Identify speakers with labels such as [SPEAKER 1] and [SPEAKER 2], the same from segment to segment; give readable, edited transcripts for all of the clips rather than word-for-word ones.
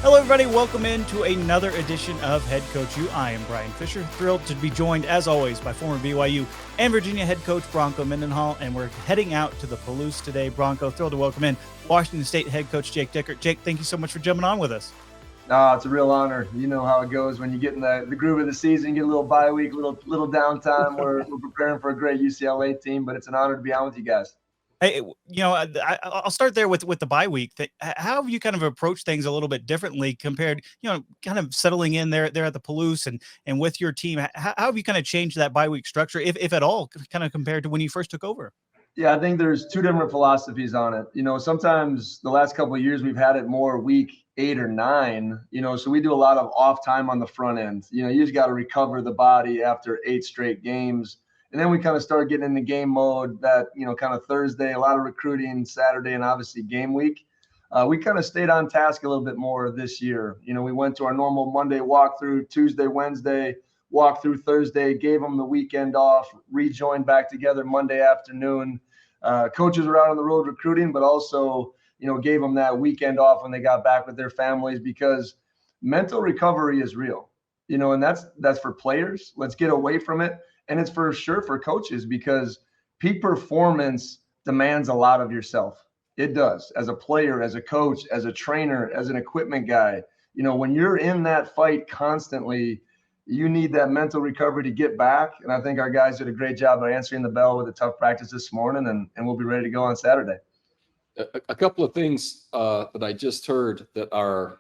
[SPEAKER 1] Hello, everybody. Welcome into another edition of HeadCoachU. I am Bryan Fischer, thrilled to be joined, as always, by former BYU and Virginia head coach Bronco Mendenhall, and we're heading out to the Palouse today. Bronco, thrilled to welcome in Washington State head coach Jake Dickert. Jake, thank you so much for jumping on with us.
[SPEAKER 2] It's a real honor. You know how it goes when you get in the groove of the season, get a little bye week, little downtime. We're preparing for a great UCLA team, but it's an honor to be on with you guys.
[SPEAKER 1] Hey, I'll start there with the bye week. How have you kind of approached things a little bit differently compared, kind of settling in there at the Palouse and with your team? How have you kind of changed that bye week structure, if at all, kind of compared to when you first took over?
[SPEAKER 2] Yeah, I think there's two different philosophies on it. Sometimes the last couple of years we've had it more week 8 or 9, so we do a lot of off time on the front end. You just got to recover the body after 8 straight games. And then we kind of start getting into game mode that, kind of Thursday, a lot of recruiting, Saturday, and obviously game week. We kind of stayed on task a little bit more this year. We went to our normal Monday walkthrough, Tuesday, Wednesday, walkthrough Thursday, gave them the weekend off, rejoined back together Monday afternoon. Coaches were out on the road recruiting, but also, gave them that weekend off when they got back with their families, because mental recovery is real, and that's for players. Let's get away from it. And it's for sure for coaches, because peak performance demands a lot of yourself. It does, as a player, as a coach, as a trainer, as an equipment guy. When you're in that fight constantly, you need that mental recovery to get back. And I think our guys did a great job of answering the bell with a tough practice this morning, and we'll be ready to go on Saturday.
[SPEAKER 3] A couple of things that I just heard that are,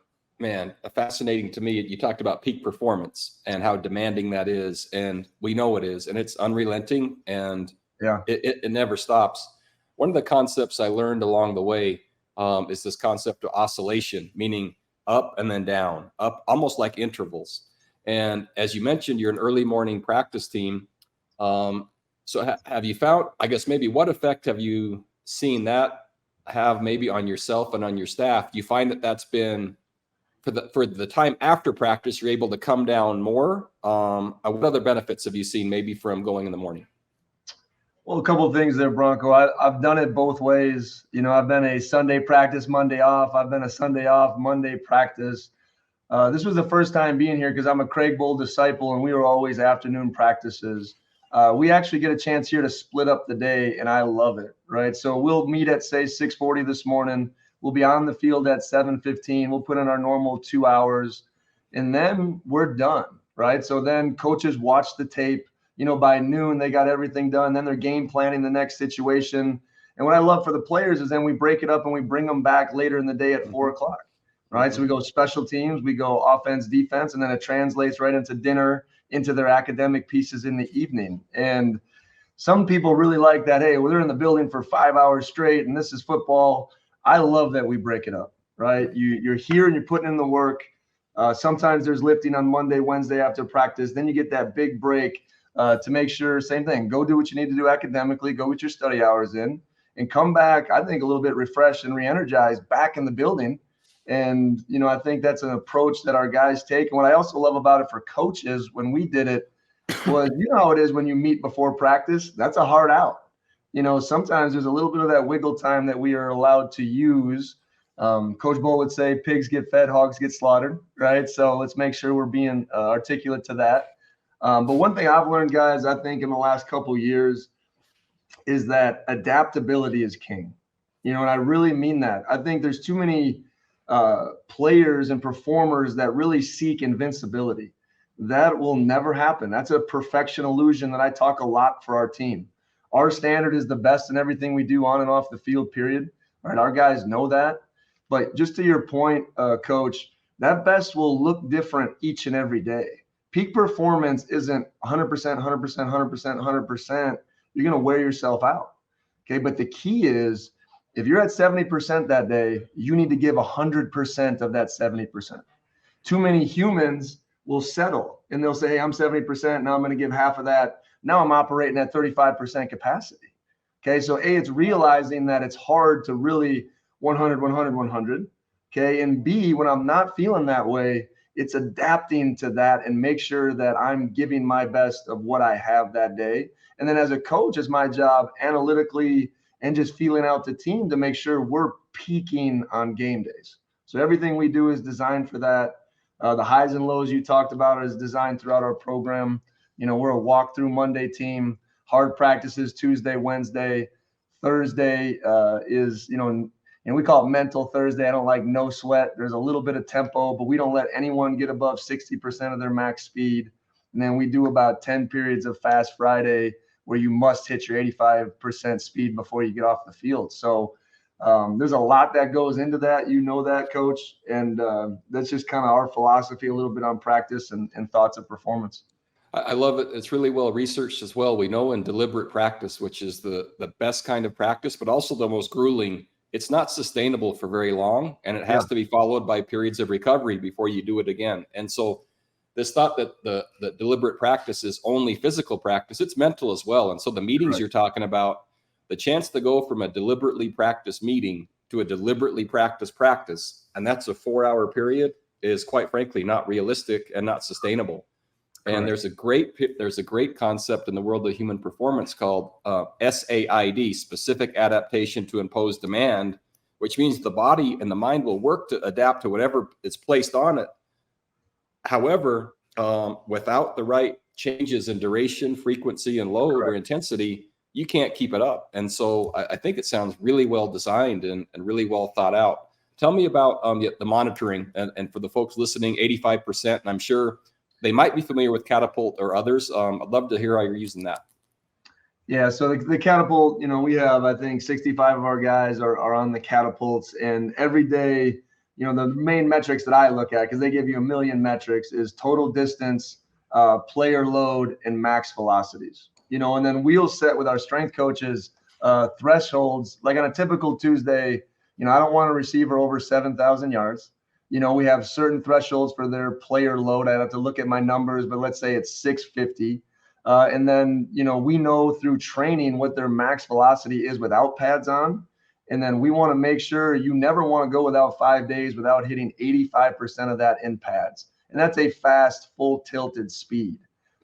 [SPEAKER 3] fascinating to me. You talked about peak performance and how demanding that is, and we know it is, and it's unrelenting, and it never stops. One of the concepts I learned along the way is this concept of oscillation, meaning up and then down, up, almost like intervals. And as you mentioned, you're an early morning practice team. So have you found, I guess, maybe what effect have you seen that have maybe on yourself and on your staff? Do you find that that's been for the time after practice, you're able to come down more? What other benefits have you seen maybe from going in the morning?
[SPEAKER 2] Well, a couple of things there, Bronco. I've done it both ways. I've been a Sunday practice, Monday off. I've been a Sunday off, Monday practice. This was the first time being here because I'm a Craig Bowl disciple, and we were always afternoon practices. We actually get a chance here to split up the day, and I love it, right? So we'll meet at, say, 6:40 this morning. We'll be on the field at 7:15. We'll put in our normal 2 hours, and then we're done, right? So then coaches watch the tape. By noon, they got everything done. Then they're game planning the next situation. And what I love for the players is then we break it up and we bring them back later in the day at 4 o'clock, right? So we go special teams, we go offense, defense, and then it translates right into dinner, into their academic pieces in the evening. And some people really like that. Hey, they're in the building for 5 hours straight, and this is football. I love that we break it up, right? You're here and you're putting in the work. Sometimes there's lifting on Monday, Wednesday after practice. Then you get that big break to make sure, same thing, go do what you need to do academically, go get your study hours in, and come back, I think, a little bit refreshed and re-energized back in the building. And, I think that's an approach that our guys take. And what I also love about it for coaches when we did it was, how it is when you meet before practice, that's a hard out. Sometimes there's a little bit of that wiggle time that we are allowed to use. Coach Bull would say pigs get fed, hogs get slaughtered, right? So let's make sure we're being articulate to that. But one thing I've learned, guys, I think in the last couple of years is that adaptability is king. And I really mean that. I think there's too many players and performers that really seek invincibility. That will never happen. That's a perfection illusion that I talk a lot for our team. Our standard is the best in everything we do on and off the field, period. All right, our guys know that. But just to your point, Coach, that best will look different each and every day. Peak performance isn't 100%, 100%, 100%, 100%. You're going to wear yourself out. Okay, but the key is if you're at 70% that day, you need to give 100% of that 70%. Too many humans will settle and they'll say, hey, I'm 70%. Now I'm going to give half of that. Now I'm operating at 35% capacity. Okay, so A, it's realizing that it's hard to really 100, 100, 100. Okay, and B, when I'm not feeling that way, it's adapting to that and make sure that I'm giving my best of what I have that day. And then as a coach, it's my job analytically and just feeling out the team to make sure we're peaking on game days. So everything we do is designed for that. The highs and lows you talked about is designed throughout our program. We're a walkthrough Monday team, hard practices Tuesday, Wednesday. Thursday is, and we call it mental Thursday. I don't like no sweat. There's a little bit of tempo, but we don't let anyone get above 60% of their max speed. And then we do about 10 periods of fast Friday where you must hit your 85% speed before you get off the field. So there's a lot that goes into that. You know that, Coach. And that's just kind of our philosophy a little bit on practice and thoughts of performance.
[SPEAKER 3] I love it. It's really well researched as well. We know in deliberate practice, which is the best kind of practice, but also the most grueling, it's not sustainable for very long, and it has to be followed by periods of recovery before you do it again. And so this thought that the deliberate practice is only physical practice, it's mental as well. And so the meetings you're talking about, the chance to go from a deliberately practiced meeting to a deliberately practice, and that's a 4-hour period, is quite frankly not realistic and not sustainable. And there's a great concept in the world of human performance called SAID, specific adaptation to imposed demand, which means the body and the mind will work to adapt to whatever is placed on it. However, without the right changes in duration, frequency, and load or intensity, you can't keep it up. And so I think it sounds really well designed and really well thought out. Tell me about the monitoring, and for the folks listening, 85%, and I'm sure they might be familiar with Catapult or others. I'd love to hear how you're using that.
[SPEAKER 2] Yeah, so the Catapult, we have, I think, 65 of our guys are on the Catapults, and every day, the main metrics that I look at, because they give you a million metrics, is total distance, player load, and max velocities. And then we'll set with our strength coaches thresholds. Like on a typical Tuesday, I don't want a receiver over 7,000 yards. We have certain thresholds for their player load. I'd have to look at my numbers, but let's say it's 650. And then, we know through training what their max velocity is without pads on. And then we want to make sure you never want to go without 5 days without hitting 85% of that in pads. And that's a fast, full tilted speed.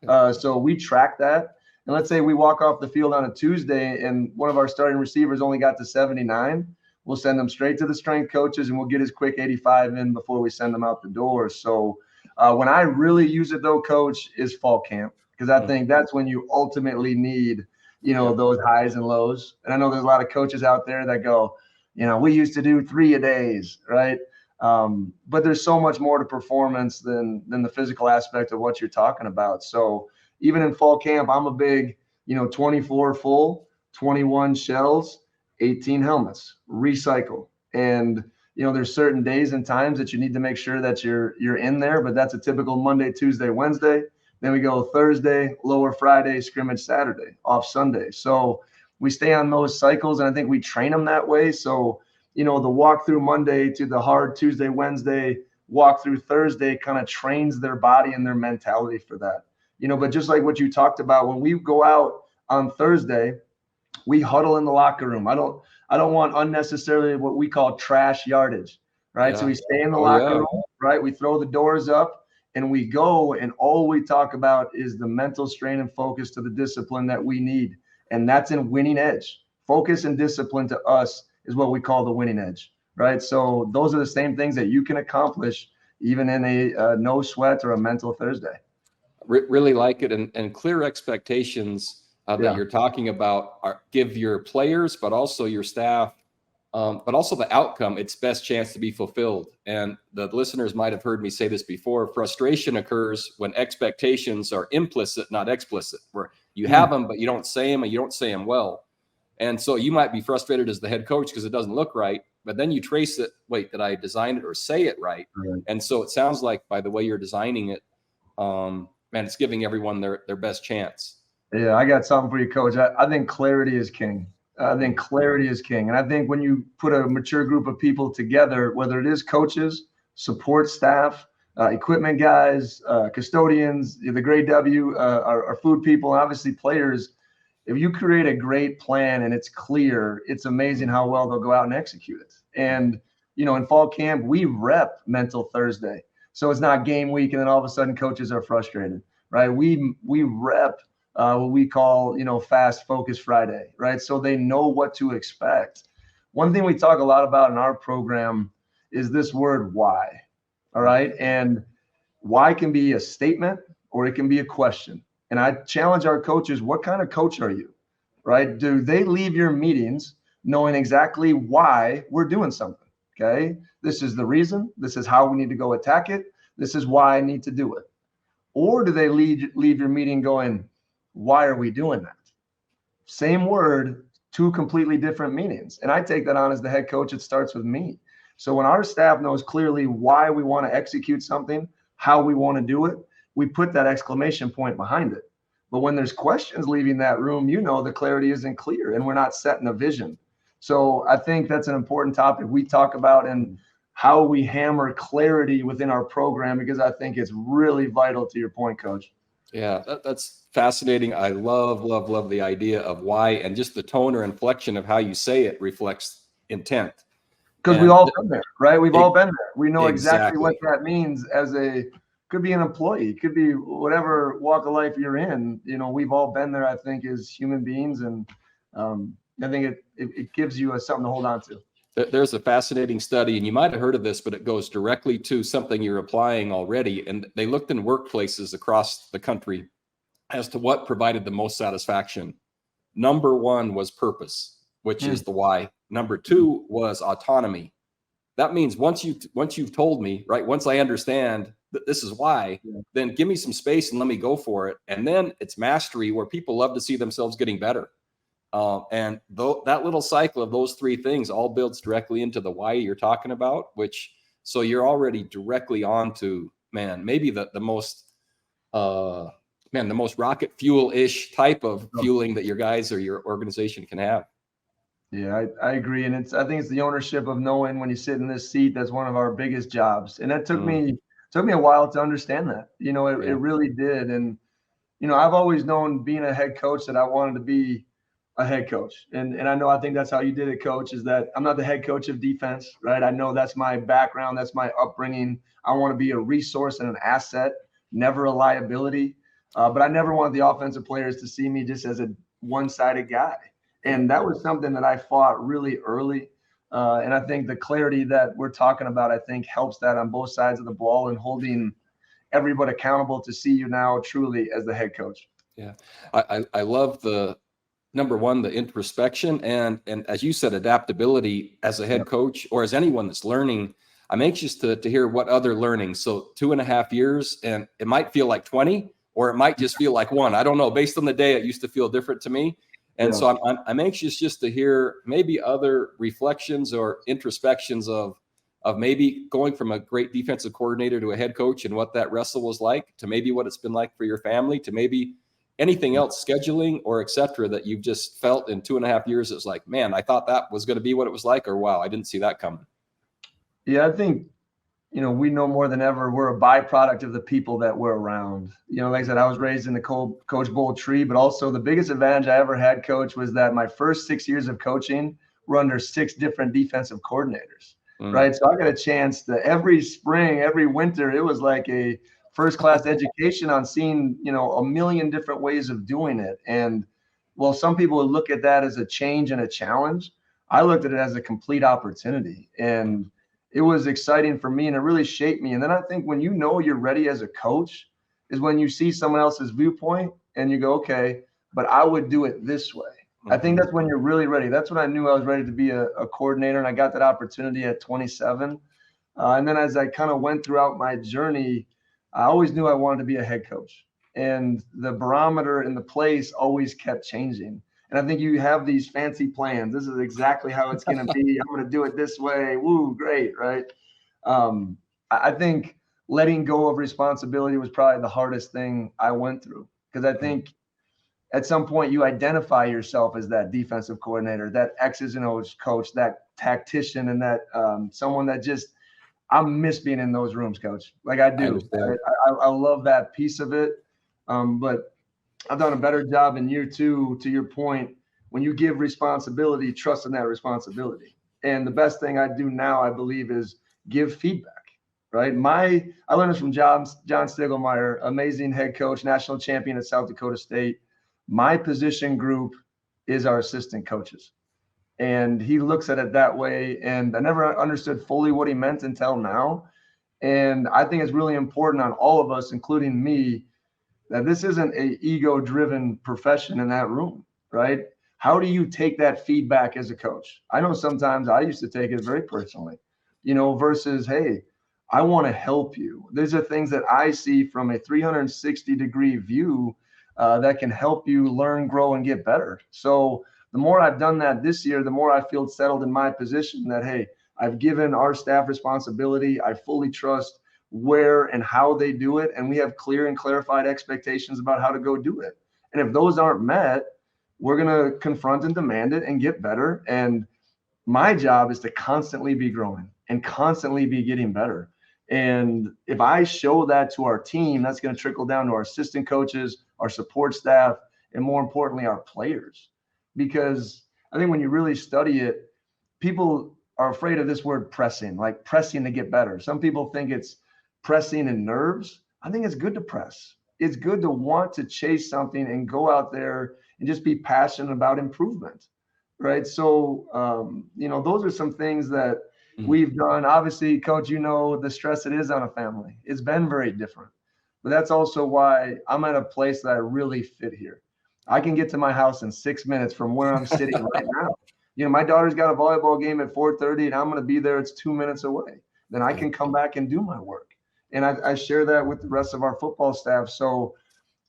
[SPEAKER 2] So we track that. And let's say we walk off the field on a Tuesday and one of our starting receivers only got to 79. We'll send them straight to the strength coaches and we'll get his quick 85 in before we send them out the door. So when I really use it, though, Coach, is fall camp, because I think that's when you ultimately need, those highs and lows. And I know there's a lot of coaches out there that go, we used to do 3 a days, right? But there's so much more to performance than the physical aspect of what you're talking about. So even in fall camp, I'm a big, 24 full, 21 shells, 18 helmets, recycle. And, there's certain days and times that you need to make sure that you're in there, but that's a typical Monday, Tuesday, Wednesday. Then we go Thursday, lower Friday, scrimmage Saturday, off Sunday. So we stay on those cycles, and I think we train them that way. So, the walk through Monday to the hard Tuesday, Wednesday, walk through Thursday kind of trains their body and their mentality for that. But just like what you talked about, when we go out on Thursday, we huddle in the locker room. I don't want unnecessarily what we call trash yardage, right? Yeah. So we stay in the locker room, right? We throw the doors up and we go, and all we talk about is the mental strain and focus to the discipline that we need. And that's in winning edge. Focus and discipline to us is what we call the winning edge, right? So those are the same things that you can accomplish even in a no sweat or a mental Thursday.
[SPEAKER 3] Really like it. And clear expectations that you're talking about give your players, but also your staff, but also the outcome, its best chance to be fulfilled. And the listeners might have heard me say this before. Frustration occurs when expectations are implicit, not explicit, where you have them, but you don't say them, and you don't say them well. And so you might be frustrated as the head coach because it doesn't look right, but then you trace it. Wait, did I design it or say it right? And so it sounds like by the way you're designing it, man, it's giving everyone their best chance.
[SPEAKER 2] Yeah, I got something for you, Coach. I think clarity is king. And I think when you put a mature group of people together, whether it is coaches, support staff, equipment guys, custodians, the grade W, our food people, and obviously players, if you create a great plan and it's clear, it's amazing how well they'll go out and execute it. And, in fall camp, we rep mental Thursday. So it's not game week and then all of a sudden coaches are frustrated, right? We rep what we call, fast focus Friday, right? So they know what to expect. One thing we talk a lot about in our program is this word why. All right. And why can be a statement or it can be a question. And I challenge our coaches, what kind of coach are you? Right? Do they leave your meetings knowing exactly why we're doing something? Okay. This is the reason. This is how we need to go attack it. This is why I need to do it. Or do they leave your meeting going, why are we doing that? Same word, two completely different meanings. And I take that on as the head coach. It starts with me. So when our staff knows clearly why we want to execute something, how we want to do it, we put that exclamation point behind it. But when there's questions leaving that room, the clarity isn't clear and we're not setting a vision. So I think that's an important topic we talk about, and how we hammer clarity within our program, because I think it's really vital to your point, Coach.
[SPEAKER 3] Yeah, that's fascinating. I love the idea of why, and just the tone or inflection of how you say it reflects intent.
[SPEAKER 2] Because we've all been there, right? We've all been there. We know exactly what that means could be an employee, could be whatever walk of life you're in. We've all been there, I think, as human beings. And I think it gives you something to hold on to.
[SPEAKER 3] There's a fascinating study, and you might have heard of this, but it goes directly to something you're applying already. And they looked in workplaces across the country as to what provided the most satisfaction. Number one was purpose, which is the why. Number two was autonomy. That means once you've told me, right, once I understand that this is why, then give me some space and let me go for it. And then it's mastery, where people love to see themselves getting better. And that little cycle of those three things all builds directly into the why you're talking about, so you're already directly on to, maybe the most rocket fuel-ish type of fueling that your guys or your organization can have.
[SPEAKER 2] Yeah, I agree. And I think it's the ownership of knowing when you sit in this seat, that's one of our biggest jobs. And that took me a while to understand that. It really did. And, I've always known, being a head coach, that I wanted to be a head coach. And I think that's how you did it, Coach, is that I'm not the head coach of defense, right? I know that's my background. That's my upbringing. I want to be a resource and an asset, never a liability. But I never wanted the offensive players to see me just as a one-sided guy. And that was something that I fought really early. And I think the clarity that we're talking about, I think, helps that on both sides of the ball, and holding everybody accountable to see you now truly as the head coach.
[SPEAKER 3] Yeah. I love the number one, the introspection, and as you said, adaptability as a head coach, or as anyone that's learning. I'm anxious to hear what other learning. So 2.5 years, and it might feel like 20, or it might just feel like 1. I don't know. Based on the day, it used to feel different to me. And so I'm anxious just to hear maybe other reflections or introspections of maybe going from a great defensive coordinator to a head coach, and what that wrestle was like, to maybe what it's been like for your family, to maybe anything else, scheduling or et cetera, that you've just felt in 2.5 years. It's like, man, I thought that was going to be what it was like, or wow, I didn't see that coming.
[SPEAKER 2] Yeah, I think, we know more than ever, we're a byproduct of the people that we're around. Like I said, I was raised in the Coach Bull tree, but also the biggest advantage I ever had, Coach, was that my first 6 years of coaching were under 6 different defensive coordinators, right? So I got a chance to, every spring, every winter, it was like a first-class education on seeing, a million different ways of doing it. And while some people would look at that as a change and a challenge, I looked at it as a complete opportunity. And it was exciting for me, and it really shaped me. And then I think when you're ready as a coach is when you see someone else's viewpoint and you go, okay, but I would do it this way. I think that's when you're really ready. That's when I knew I was ready to be a coordinator, and I got that opportunity at 27. And then as I kind of went throughout my journey, I always knew I wanted to be a head coach, and the barometer in the place always kept changing. And I think you have these fancy plans. This is exactly how it's going to be. I'm going to do it this way. Woo, great, right? I think letting go of responsibility was probably the hardest thing I went through, because I think at some point you identify yourself as that defensive coordinator, that X's and O's coach, that tactician, and that someone that just, I miss being in those rooms, Coach. Like I do. I love that piece of it. But I've done a better job in year 2, to your point, when you give responsibility, trust in that responsibility. And the best thing I do now, I believe, is give feedback, right? I learned this from John Stiegelmeier, amazing head coach, national champion at South Dakota State. My position group is our assistant coaches. And he looks at it that way. And I never understood fully what he meant until now. And I think it's really important on all of us, including me, that this isn't a ego-driven profession in that room, right? How do you take that feedback as a coach? I know sometimes I used to take it very personally, versus, hey, I want to help you. These are things that I see from a 360-degree view that can help you learn, grow, and get better. So the more I've done that this year, the more I feel settled in my position that, hey, I've given our staff responsibility. I fully trust where and how they do it. And we have clear and clarified expectations about how to go do it. And if those aren't met, we're going to confront and demand it and get better. And my job is to constantly be growing and constantly be getting better. And if I show that to our team, that's going to trickle down to our assistant coaches, our support staff, and more importantly, our players. Because I think when you really study it, people are afraid of this word pressing, like pressing to get better. Some people think it's pressing in nerves. I think it's good to press. It's good to want to chase something and go out there and just be passionate about improvement, right? So, those are some things that we've done. Obviously, Coach, the stress it is on a family. It's been very different. But that's also why I'm at a place that I really fit here. I can get to my house in 6 minutes from where I'm sitting right now. My daughter's got a volleyball game at 4:30, and I'm going to be there. It's 2 minutes away. Then I can come back and do my work. And I share that with the rest of our football staff. So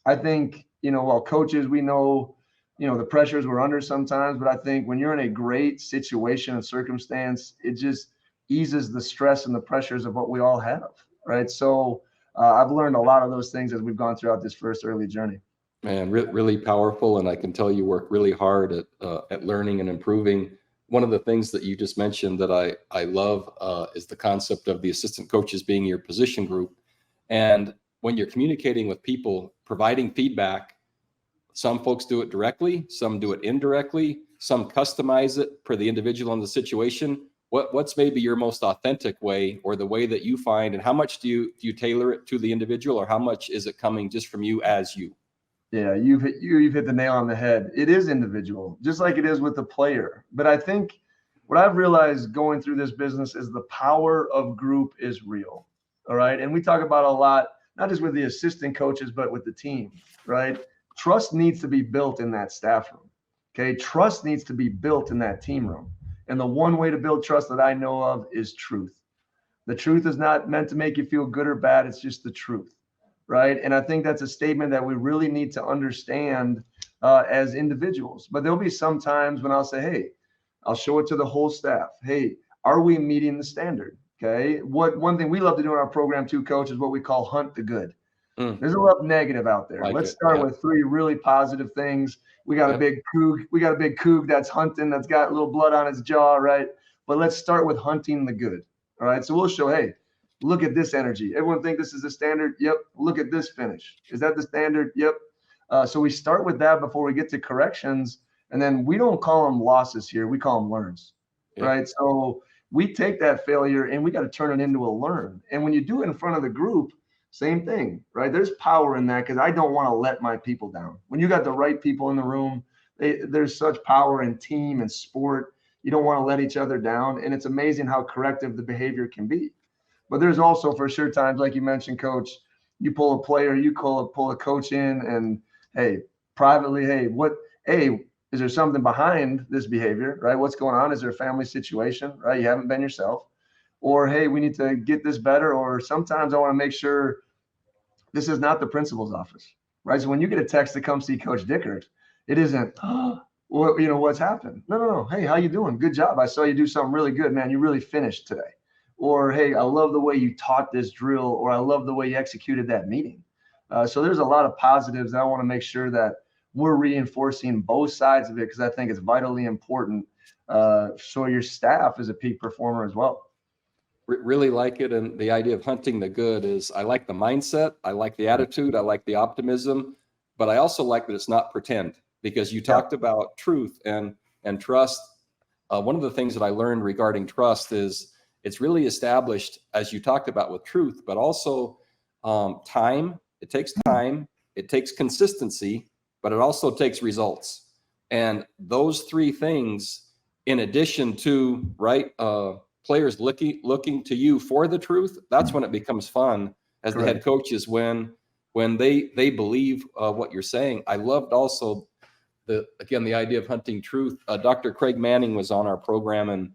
[SPEAKER 2] I think, while coaches, we know, the pressures we're under sometimes, but I think when you're in a great situation and circumstance, it just eases the stress and the pressures of what we all have, right? So I've learned a lot of those things as we've gone throughout this first early journey.
[SPEAKER 3] Man, really powerful. And I can tell you work really hard at learning and improving. One of the things that you just mentioned that I love is the concept of the assistant coaches being your position group. And when you're communicating with people, providing feedback, some folks do it directly, some do it indirectly, some customize it per the individual and the situation. What's maybe your most authentic way, or the way that you find, and how much do you tailor it to the individual, or how much is it coming just from you as you?
[SPEAKER 2] Yeah, you've hit the nail on the head. It is individual, just like it is with the player. But I think what I've realized going through this business is the power of group is real. All right. And we talk about a lot, not just with the assistant coaches, but with the team, right? Trust needs to be built in that staff room. Okay. Trust needs to be built in that team room. And the one way to build trust that I know of is truth. The truth is not meant to make you feel good or bad. It's just the truth. Right. And I think that's a statement that we really need to understand as individuals. But there'll be some times when I'll say, hey, I'll show it to the whole staff. Hey, are we meeting the standard? Okay. One thing we love to do in our program too, Coach, is what we call hunt the good. There's a lot of negative out there. Let's start with 3 really positive things. We got a big coug. We got a big coug that's hunting, that's got a little blood on its jaw, right? But let's start with hunting the good. All right. So we'll show, hey, look at this energy. Everyone think this is the standard? Yep. Look at this finish. Is that the standard? Yep. So we start with that before we get to corrections. And then we don't call them losses here. We call them learns, right? So we take that failure and we got to turn it into a learn. And when you do it in front of the group, same thing, right? There's power in that, because I don't want to let my people down. When you got the right people in the room, there's such power in team and sport. You don't want to let each other down. And it's amazing how corrective the behavior can be. But there's also for sure times, like you mentioned, Coach, you pull a player, you pull a coach in, and hey, privately, hey, is there something behind this behavior, right? What's going on? Is there a family situation, right? You haven't been yourself. Or, hey, we need to get this better. Or sometimes I want to make sure this is not the principal's office, right? So when you get a text to come see Coach Dickert, it isn't, what's happened? No. Hey, how you doing? Good job. I saw you do something really good, man. You really finished today. Or, hey, I love the way you taught this drill, or I love the way you executed that meeting. So there's a lot of positives that I want to make sure that we're reinforcing both sides of it, because I think it's vitally important. So your staff is a peak performer as well.
[SPEAKER 3] Really like it. And the idea of hunting the good is, I like the mindset. I like the attitude. I like the optimism, but I also like that it's not pretend, because you talked about truth and trust. One of the things that I learned regarding trust is it's really established, as you talked about, with truth, but also time. It takes time. It takes consistency, but it also takes results. And those 3 things in addition to, right, players looking to you for the truth, that's when it becomes fun as the head coach, is when they believe what you're saying. I loved also the idea of hunting truth. Dr. Craig Manning was on our program,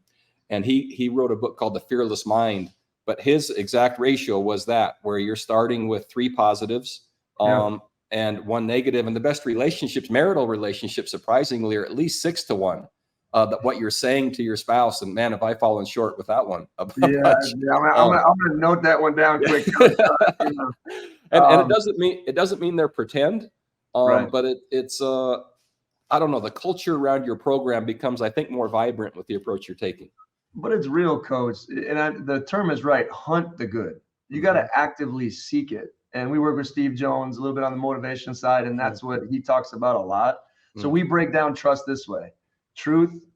[SPEAKER 3] and he wrote a book called The Fearless Mind, but his exact ratio was that, where you're starting with 3 positives and 1 negative, and the best relationships, marital relationships, surprisingly, are at least 6 to 1. That what you're saying to your spouse, and man, have I fallen short with that one.
[SPEAKER 2] I'm gonna note that one down quick.
[SPEAKER 3] And it doesn't mean they're pretend, but it's I don't know, the culture around your program becomes, I think, more vibrant with the approach you're taking.
[SPEAKER 2] But it's real, coach, and the term is right. Hunt the good. You got to actively seek it. And we work with Steve Jones a little bit on the motivation side, and that's what he talks about a lot. So we break down trust this way: truth,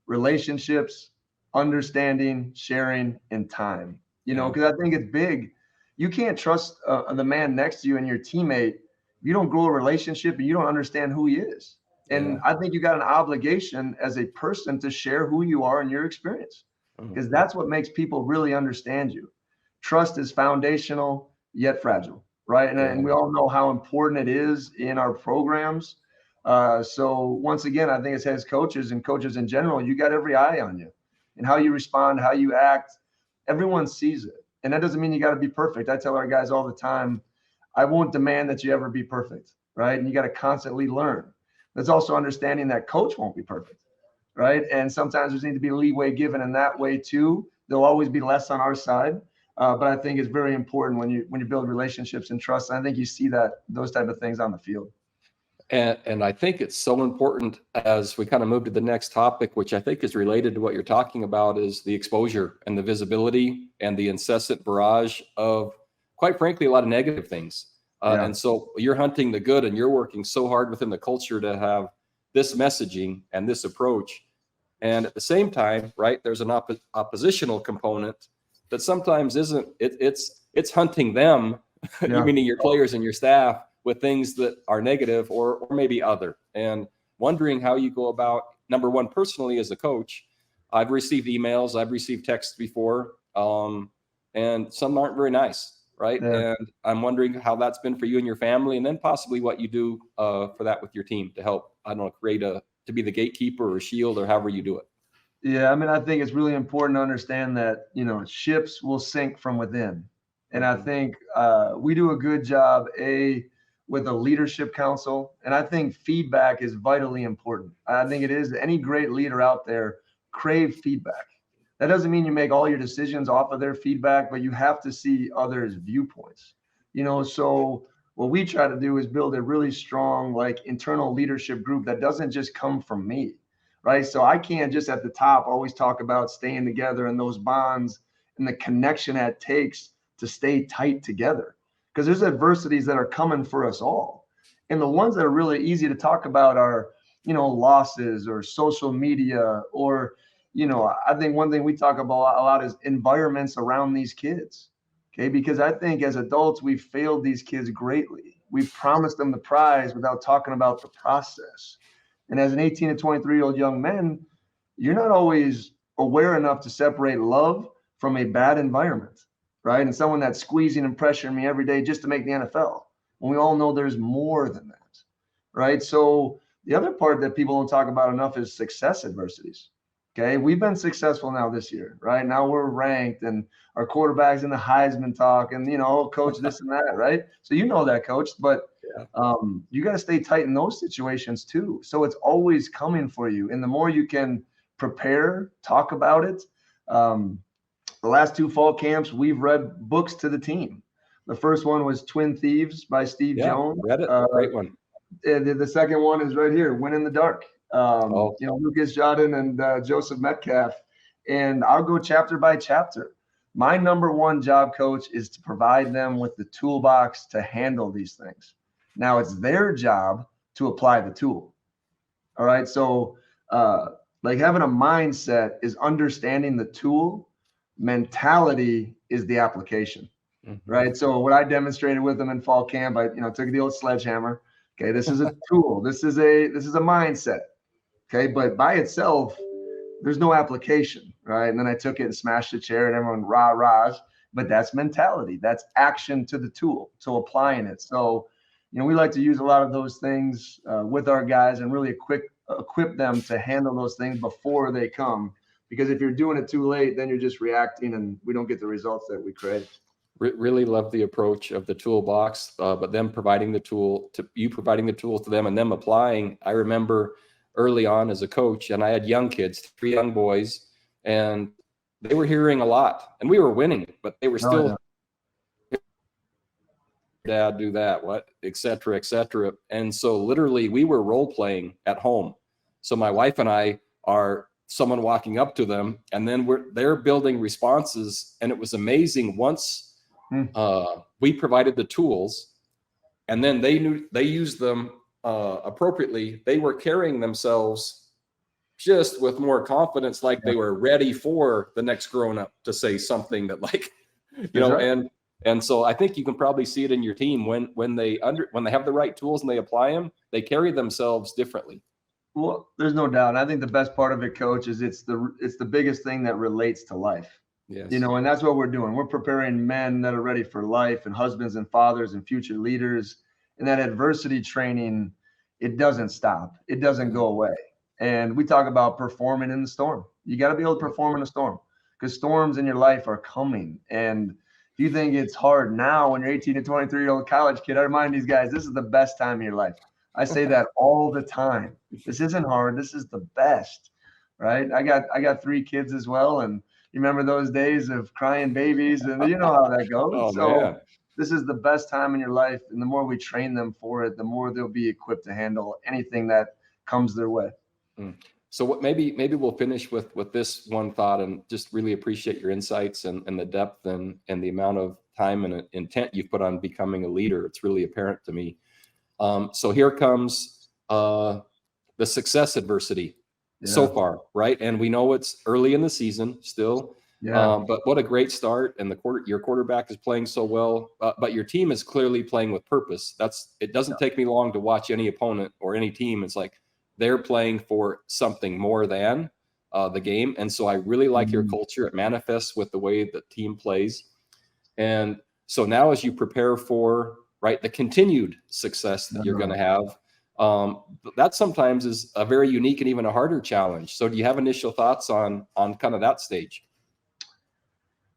[SPEAKER 2] relationships, understanding, sharing, and time. Because I think it's big. You can't trust the man next to you and your teammate. You don't grow a relationship and you don't understand who he is. And I think you got an obligation as a person to share who you are and your experience, because that's what makes people really understand you. Trust is foundational yet fragile, right? And we all know how important it is in our programs. So once again, I think as coaches and coaches in general, you got every eye on you and how you respond, how you act. Everyone sees it. And that doesn't mean you got to be perfect. I tell our guys all the time, I won't demand that you ever be perfect, right? And you got to constantly learn. There's also understanding that coach won't be perfect, right? And sometimes there's need to be leeway given in that way too. There'll always be less on our side. But I think it's very important when you build relationships and trust. And I think you see those type of things on the field.
[SPEAKER 3] And I think it's so important as we kind of move to the next topic, which I think is related to what you're talking about, is the exposure and the visibility and the incessant barrage of, quite frankly, a lot of negative things. And so you're hunting the good, and you're working so hard within the culture to have this messaging and this approach. And at the same time, right, there's an oppositional component that sometimes isn't. It's hunting them, meaning your players and your staff, with things that are negative or maybe other. And wondering how you go about, number one, personally as a coach. I've received emails, I've received texts before, and some aren't very nice. Right. Yeah. And I'm wondering how that's been for you and your family, and then possibly what you do for that with your team to help, I don't know, to be the gatekeeper or shield, or however you do it.
[SPEAKER 2] Yeah. I mean, I think it's really important to understand that, ships will sink from within. And I think we do a good job, with a leadership council. And I think feedback is vitally important. I think it is. Any great leader out there crave feedback. That doesn't mean you make all your decisions off of their feedback, but you have to see others' viewpoints. So what we try to do is build a really strong, internal leadership group that doesn't just come from me, right? So I can't just at the top always talk about staying together and those bonds and the connection that it takes to stay tight together, because there's adversities that are coming for us all. And the ones that are really easy to talk about are, losses or social media, or I think one thing we talk about a lot is environments around these kids. Okay. Because I think as adults, we've failed these kids greatly. We've promised them the prize without talking about the process. And as an 18 to 23-year-old young man, you're not always aware enough to separate love from a bad environment, right? And someone that's squeezing and pressuring me every day just to make the NFL, when we all know there's more than that, right? So the other part that people don't talk about enough is success adversities. Okay, we've been successful now this year, right? Now we're ranked, and our quarterback's in the Heisman talk, and coach this and that, right? So that, coach, but you got to stay tight in those situations too. So it's always coming for you, and the more you can prepare, talk about it. The last 2 fall camps, we've read books to the team. The first one was Twin Thieves by Steve Jones.
[SPEAKER 3] Read it. Great one.
[SPEAKER 2] The second one is right here, Win in the Dark. Lucas Jordan and Joseph Metcalf. And I'll go chapter by chapter. My number one job, coach, is to provide them with the toolbox to handle these things. Now it's their job to apply the tool. All right. So having a mindset is understanding the tool. Mentality is the application. Right. So what I demonstrated with them in fall camp, I took the old sledgehammer. Okay, this is a tool. This is a mindset. Okay, but by itself, there's no application, right? And then I took it and smashed the chair and everyone rah-rahs, but that's mentality. That's action to the tool, so applying it. So, we like to use a lot of those things with our guys and really equip them to handle those things before they come. Because if you're doing it too late, then you're just reacting and we don't get the results that we crave.
[SPEAKER 3] Really love the approach of the toolbox, but them providing the tools to them and them applying. I remember early on as a coach, and I had young kids, 3 young boys, and they were hearing a lot, and we were winning, but they were still, Dad, do that, what, et cetera, et cetera. And so literally we were role playing at home. So my wife and I are someone walking up to them, and then they're building responses. And it was amazing once we provided the tools, and then they used them appropriately. They were carrying themselves just with more confidence, like they were ready for the next grown up to say something that, like, and so I think you can probably see it in your team when they have the right tools and they apply them, they carry themselves differently.
[SPEAKER 2] Well, there's no doubt. And I think the best part of it, Coach, is it's the biggest thing that relates to life.
[SPEAKER 3] Yes.
[SPEAKER 2] And that's what we're doing. We're preparing men that are ready for life, and husbands and fathers and future leaders. And that adversity training, it doesn't stop. It doesn't go away. And we talk about performing in the storm. You got to be able to perform in a storm, because storms in your life are coming. And if you think it's hard now when you're 18 to 23-year-old college kid, I remind these guys, this is the best time of your life. I say that all the time. This isn't hard. This is the best, right? I got 3 kids as well. And you remember those days of crying babies, and you know how that goes.
[SPEAKER 3] Oh,
[SPEAKER 2] so
[SPEAKER 3] man.
[SPEAKER 2] This is the best time in your life. And the more we train them for it, the more they'll be equipped to handle anything that comes their way.
[SPEAKER 3] So maybe we'll finish with this one thought, and just really appreciate your insights and the depth and the amount of time and intent you've put on becoming a leader. It's really apparent to me. So here comes the success adversity so far, right? And we know it's early in the season still, but what a great start. And your quarterback is playing so well, but your team is clearly playing with purpose. It doesn't take me long to watch any opponent or any team. It's like they're playing for something more than the game. And so I really like your culture. It manifests with the way the team plays. And so now as you prepare for the continued success that you're going to have, that sometimes is a very unique and even a harder challenge. So do you have initial thoughts on kind of that stage?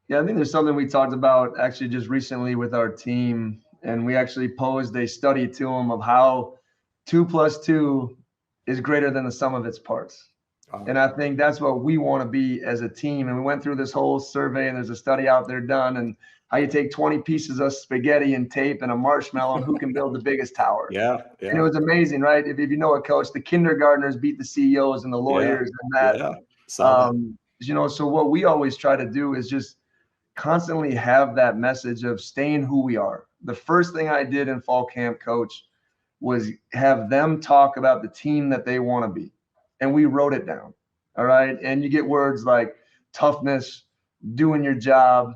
[SPEAKER 2] Yeah, I think there's something we talked about actually just recently with our team, and we actually posed a study to them of how 2 + 2 is greater than the sum of its parts. And I think that's what we want to be as a team. And we went through this whole survey, and there's a study out there done, and how you take 20 pieces of spaghetti and tape and a marshmallow and who can build the biggest tower.
[SPEAKER 3] Yeah.
[SPEAKER 2] And it was amazing, right? If you know a coach, the kindergartners beat the CEOs and the lawyers and that. So what we always try to do is just constantly have that message of staying who we are. The first thing I did in fall camp, Coach, was have them talk about the team that they want to be. And we wrote it down. All right. And you get words like toughness, doing your job,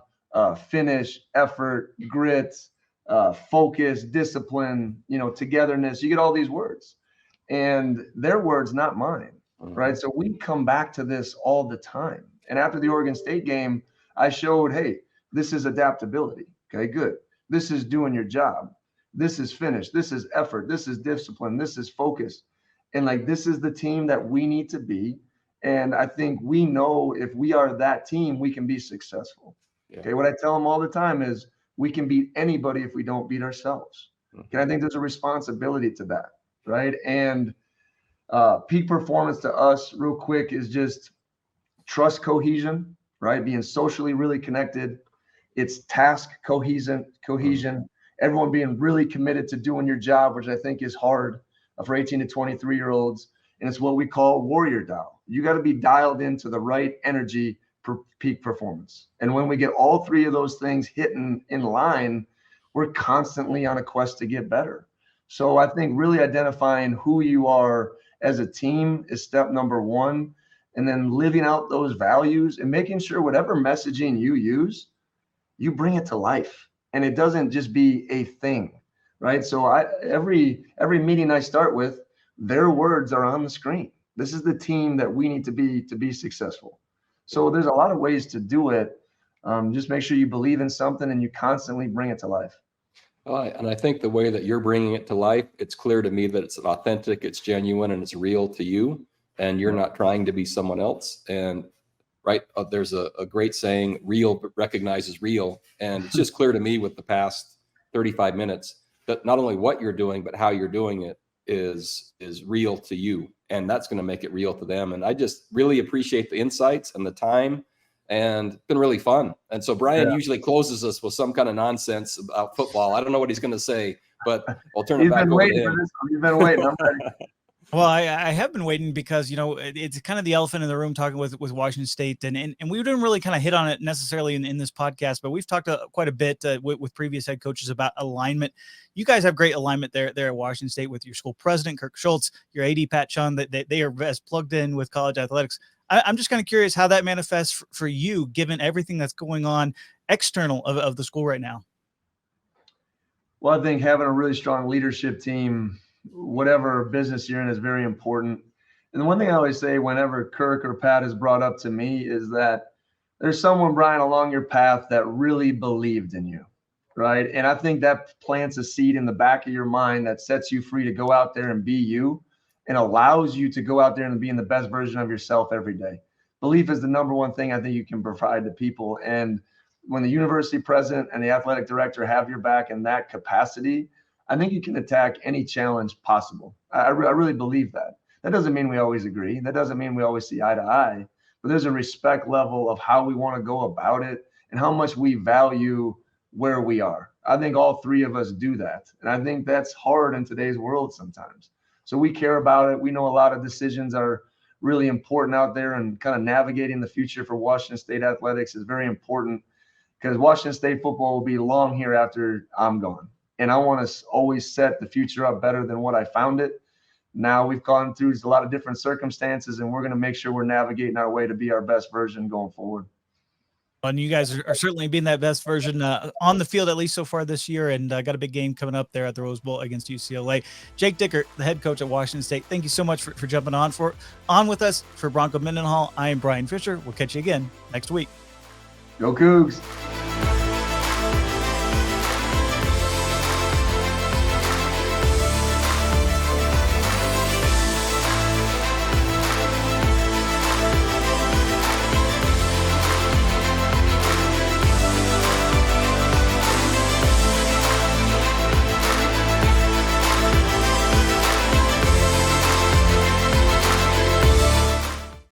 [SPEAKER 2] finish, effort, grit, focus, discipline, togetherness. You get all these words, and their words, not mine. Right. So we come back to this all the time. And after the Oregon State game, I showed, hey, this is adaptability. Okay, good. This is doing your job. This is finish. This is effort. This is discipline. This is focus. And this is the team that we need to be. And I think we know if we are that team, we can be successful. Yeah. Okay. What I tell them all the time is we can beat anybody if we don't beat ourselves. And I think there's a responsibility to that. Right. And peak performance to us real quick is just trust cohesion, right? Being socially really connected. It's task cohesion, everyone being really committed to doing your job, which I think is hard for 18 to 23-year-olds. And it's what we call warrior dial. You got to be dialed into the right energy for peak performance. And when we get all 3 of those things hitting in line, we're constantly on a quest to get better. So I think really identifying who you are as a team is step number 1. And then living out those values and making sure whatever messaging you use, you bring it to life. And it doesn't just be a thing, right? So every meeting I start with, their words are on the screen. This is the team that we need to be successful. So there's a lot of ways to do it. Just make sure you believe in something and you constantly bring it to life.
[SPEAKER 3] And I think the way that you're bringing it to life, it's clear to me that it's authentic, it's genuine, and it's real to you, and you're not trying to be someone else. And right, there's a great saying, real recognizes real. And it's just clear to me with the past 35 minutes that not only what you're doing, but how you're doing it is real to you. And that's going to make it real to them. And I just really appreciate the insights and the time, and it's been really fun. And so Brian usually closes us with some kind of nonsense about football. I don't know what he's going to say, but I'll turn it back over to him.
[SPEAKER 2] You've been waiting. I'm ready.
[SPEAKER 1] Well, I have been waiting because, it's kind of the elephant in the room talking with Washington State. And we didn't really kind of hit on it necessarily in this podcast, but we've talked quite a bit with previous head coaches about alignment. You guys have great alignment there at Washington State with your school president, Kirk Schultz, your AD, Pat Chun, that they are as plugged in with college athletics. I'm just kind of curious how that manifests for you, given everything that's going on external of the school right now.
[SPEAKER 2] Well, I think having a really strong leadership team, whatever business you're in, is very important. And the one thing I always say whenever Kirk or Pat is brought up to me is that there's someone, Brian, along your path that really believed in you, right? And I think that plants a seed in the back of your mind that sets you free to go out there and be you, and allows you to go out there and be in the best version of yourself every day. Belief is the number one thing I think you can provide to people. And when the university president and the athletic director have your back in that capacity, I think you can attack any challenge possible. I really believe that. That doesn't mean we always agree. That doesn't mean we always see eye to eye, but there's a respect level of how we want to go about it and how much we value where we are. I think all three of us do that. And I think that's hard in today's world sometimes. So we care about it. We know a lot of decisions are really important out there, and kind of navigating the future for Washington State athletics is very important, because Washington State football will be long here after I'm gone. And I want to always set the future up better than what I found it. Now we've gone through a lot of different circumstances, and we're going to make sure we're navigating our way to be our best version going forward.
[SPEAKER 1] And you guys are certainly being that best version on the field, at least so far this year, and got a big game coming up there at the Rose Bowl against UCLA. Jake Dickert, the head coach at Washington State, thank you so much for jumping on with us. For Bronco Mendenhall, I am Bryan Fischer. We'll catch you again next week.
[SPEAKER 2] Go Cougs.